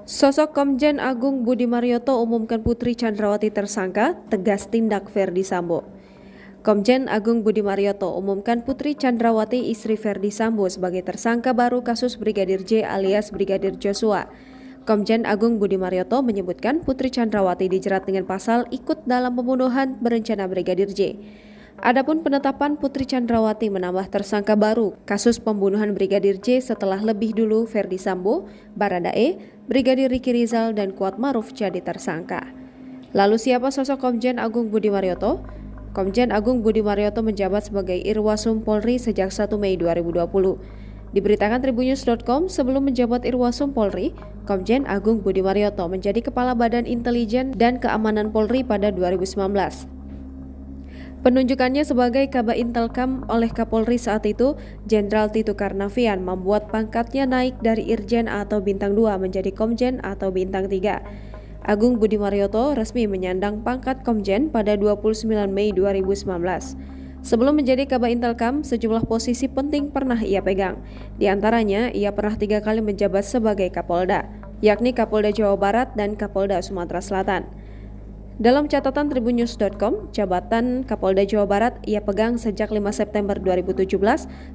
Sosok Komjen Agung Budi Marioto umumkan Putri Chandrawati tersangka, tegas tindak Verdi Sambo. Komjen Agung Budi Marioto umumkan Putri Chandrawati istri Verdi Sambo sebagai tersangka baru kasus Brigadir J alias Brigadir Joshua. Komjen Agung Budi Marioto menyebutkan Putri Chandrawati dijerat dengan pasal ikut dalam pembunuhan berencana Brigadir J. Adapun penetapan Putri Chandrawati menambah tersangka baru kasus pembunuhan Brigadir J setelah lebih dulu Verdi Sambo, Baradae, Brigadir Ricky Rizal, dan Kuat Maruf jadi tersangka. Lalu siapa sosok Komjen Agung Budi Marioto? Komjen Agung Budi Marioto menjabat sebagai Irwasum Polri sejak 1 Mei 2020. Diberitakan Tribunnews.com, sebelum menjabat Irwasum Polri, Komjen Agung Budi Marioto menjadi Kepala Badan Intelijen dan Keamanan Polri pada 2019. Penunjukannya sebagai Kaba Intelkam oleh Kapolri saat itu, Jenderal Tito Karnavian, membuat pangkatnya naik dari Irjen atau Bintang 2 menjadi Komjen atau Bintang 3. Agung Budi Marioto resmi menyandang pangkat Komjen pada 29 Mei 2019. Sebelum menjadi Kaba Intelkam, sejumlah posisi penting pernah ia pegang. Di antaranya, ia pernah 3 kali menjabat sebagai Kapolda, yakni Kapolda Jawa Barat dan Kapolda Sumatera Selatan. Dalam catatan Tribunnews.com, jabatan Kapolda Jawa Barat ia pegang sejak 5 September 2017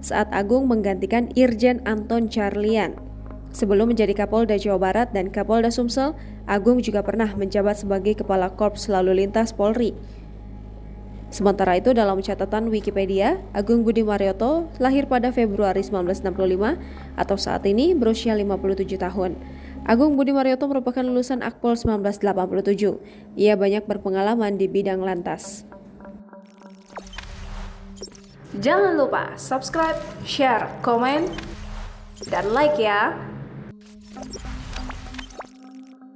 saat Agung menggantikan Irjen Anton Carlian. Sebelum menjadi Kapolda Jawa Barat dan Kapolda Sumsel, Agung juga pernah menjabat sebagai Kepala Korps Lalu Lintas Polri. Sementara itu, dalam catatan Wikipedia, Agung Budi Marioto lahir pada Februari 1965 atau saat ini berusia 57 tahun. Agung Budi Marioto merupakan lulusan Akpol 1987. Ia banyak berpengalaman di bidang lantas. Jangan lupa subscribe, share, komen, dan like ya!